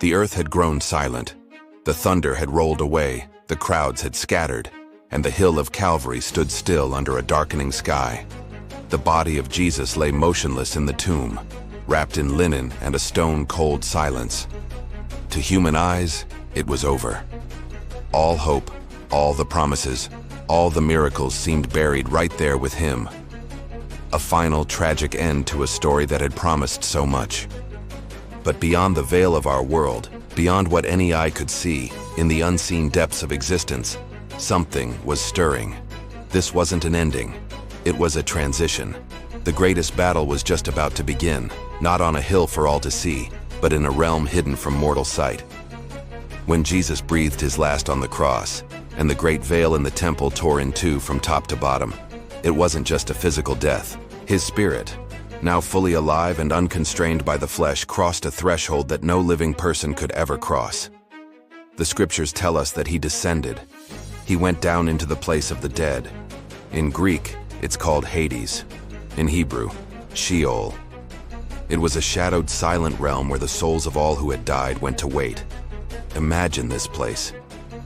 The earth had grown silent. The thunder had rolled away, the crowds had scattered, and the hill of Calvary stood still under a darkening sky. The body of Jesus lay motionless in the tomb, wrapped in linen and a stone-cold silence. To human eyes, it was over. All hope, all the promises, all the miracles seemed buried right there with him. A final tragic end to a story that had promised so much. But beyond the veil of our world, beyond what any eye could see, in the unseen depths of existence, something was stirring. This wasn't an ending. It was a transition. The greatest battle was just about to begin, not on a hill for all to see, but in a realm hidden from mortal sight. When Jesus breathed his last on the cross, and the great veil in the temple tore in two from top to bottom, it wasn't just a physical death. His spirit, now fully alive and unconstrained by the flesh, crossed a threshold that no living person could ever cross. The scriptures tell us that he descended. He went down into the place of the dead. In Greek, it's called Hades. In Hebrew, Sheol. It was a shadowed, silent realm where the souls of all who had died went to wait. Imagine this place.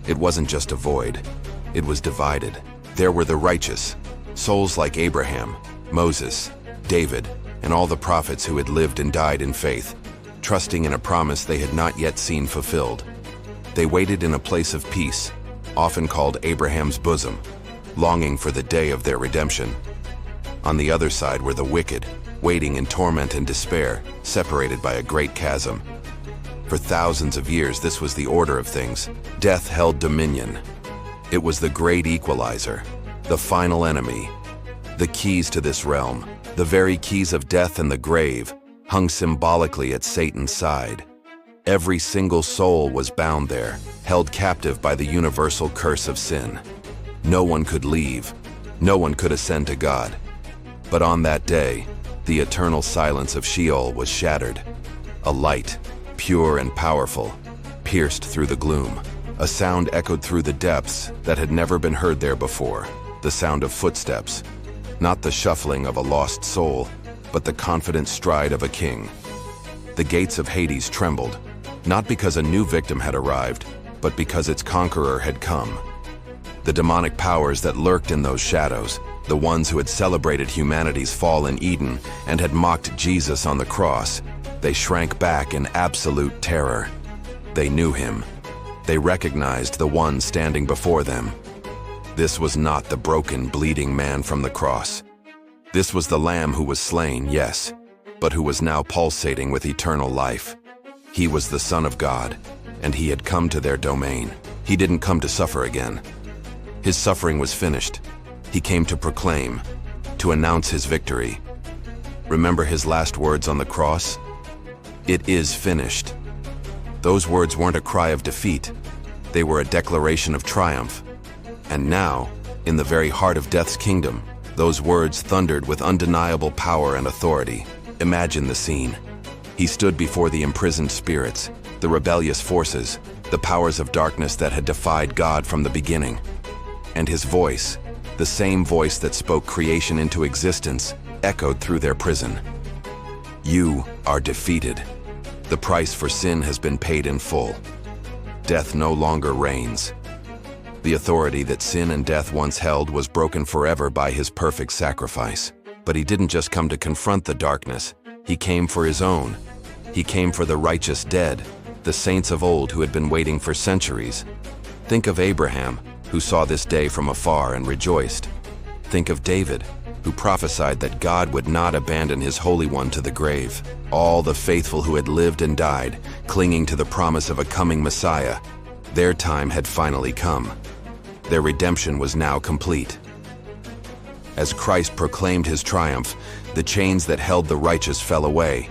It wasn't just a void. It was divided. There were the righteous, souls like Abraham, Moses, David, and all the prophets who had lived and died in faith, trusting in a promise they had not yet seen fulfilled. They waited in a place of peace, often called Abraham's bosom, longing for the day of their redemption. On the other side were the wicked, waiting in torment and despair, separated by a great chasm. For thousands of years, this was the order of things. Death held dominion. It was the great equalizer, the final enemy. The keys to this realm, the very keys of death and the grave, hung symbolically at Satan's side. Every single soul was bound there, held captive by the universal curse of sin. No one could leave. No one could ascend to God. But on that day, the eternal silence of Sheol was shattered. A light, pure and powerful, pierced through the gloom. A sound echoed through the depths that had never been heard there before. The sound of footsteps. Not the shuffling of a lost soul, but the confident stride of a king. The gates of Hades trembled, not because a new victim had arrived, but because its conqueror had come. The demonic powers that lurked in those shadows, the ones who had celebrated humanity's fall in Eden and had mocked Jesus on the cross, they shrank back in absolute terror. They knew him. They recognized the one standing before them. This was not the broken, bleeding man from the cross. This was the Lamb who was slain, yes, but who was now pulsating with eternal life. He was the Son of God, and he had come to their domain. He didn't come to suffer again. His suffering was finished. He came to proclaim, to announce his victory. Remember his last words on the cross? "It is finished." Those words weren't a cry of defeat. They were a declaration of triumph. And now, in the very heart of death's kingdom, those words thundered with undeniable power and authority. Imagine the scene. He stood before the imprisoned spirits, the rebellious forces, the powers of darkness that had defied God from the beginning. And his voice, the same voice that spoke creation into existence, echoed through their prison. "You are defeated. The price for sin has been paid in full. Death no longer reigns." The authority that sin and death once held was broken forever by his perfect sacrifice. But he didn't just come to confront the darkness. He came for his own. He came for the righteous dead, the saints of old who had been waiting for centuries. Think of Abraham, who saw this day from afar and rejoiced. Think of David, who prophesied that God would not abandon his Holy One to the grave. All the faithful who had lived and died, clinging to the promise of a coming Messiah. Their time had finally come. Their redemption was now complete. As Christ proclaimed his triumph, the chains that held the righteous fell away.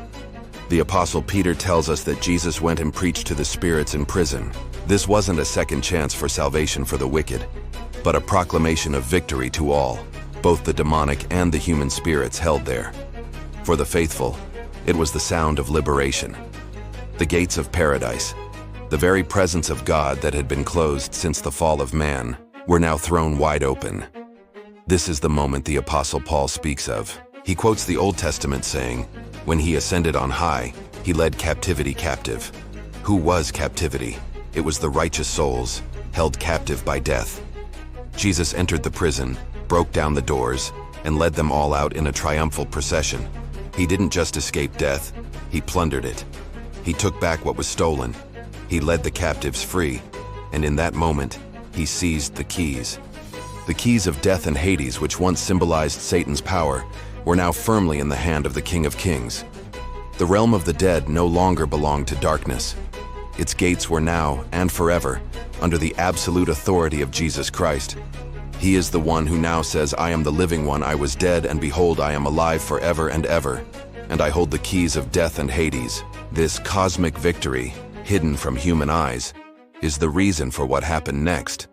The Apostle Peter tells us that Jesus went and preached to the spirits in prison. This wasn't a second chance for salvation for the wicked, but a proclamation of victory to all, both the demonic and the human spirits held there. For the faithful, it was the sound of liberation. The gates of paradise, the very presence of God that had been closed since the fall of man, were now thrown wide open. This is the moment the Apostle Paul speaks of. He quotes the Old Testament saying, "When he ascended on high, he led captivity captive." Who was captivity? It was the righteous souls, held captive by death. Jesus entered the prison, broke down the doors, and led them all out in a triumphal procession. He didn't just escape death, he plundered it. He took back what was stolen. He led the captives free, and in that moment, he seized the keys. The keys of death and Hades, which once symbolized Satan's power, were now firmly in the hand of the King of Kings. The realm of the dead no longer belonged to darkness. Its gates were now, and forever, under the absolute authority of Jesus Christ. He is the one who now says, "I am the living one, I was dead, and behold, I am alive forever and ever, and I hold the keys of death and Hades." This cosmic victory, hidden from human eyes, is the reason for what happened next.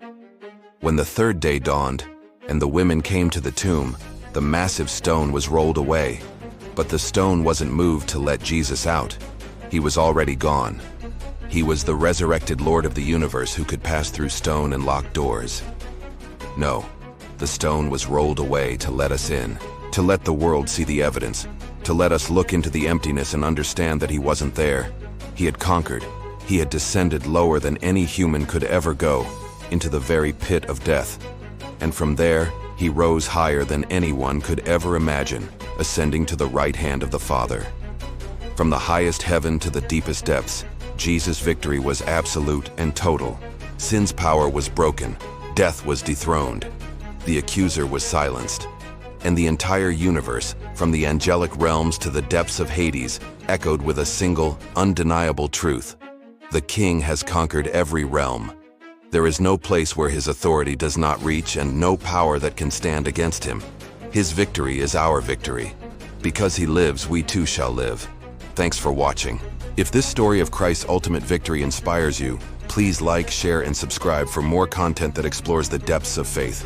When the third day dawned, and the women came to the tomb, the massive stone was rolled away. But the stone wasn't moved to let Jesus out. He was already gone. He was the resurrected Lord of the universe who could pass through stone and lock doors. No, the stone was rolled away to let us in, to let the world see the evidence, to let us look into the emptiness and understand that he wasn't there. He had conquered. He had descended lower than any human could ever go, into the very pit of death. And from there, he rose higher than anyone could ever imagine, ascending to the right hand of the Father. From the highest heaven to the deepest depths, Jesus' victory was absolute and total. Sin's power was broken, death was dethroned, the accuser was silenced, and the entire universe, from the angelic realms to the depths of Hades, echoed with a single, undeniable truth. The King has conquered every realm. There is no place where his authority does not reach and no power that can stand against him. His victory is our victory. Because he lives, we too shall live. Thanks for watching. If this story of Christ's ultimate victory inspires you, please like, share, and subscribe for more content that explores the depths of faith.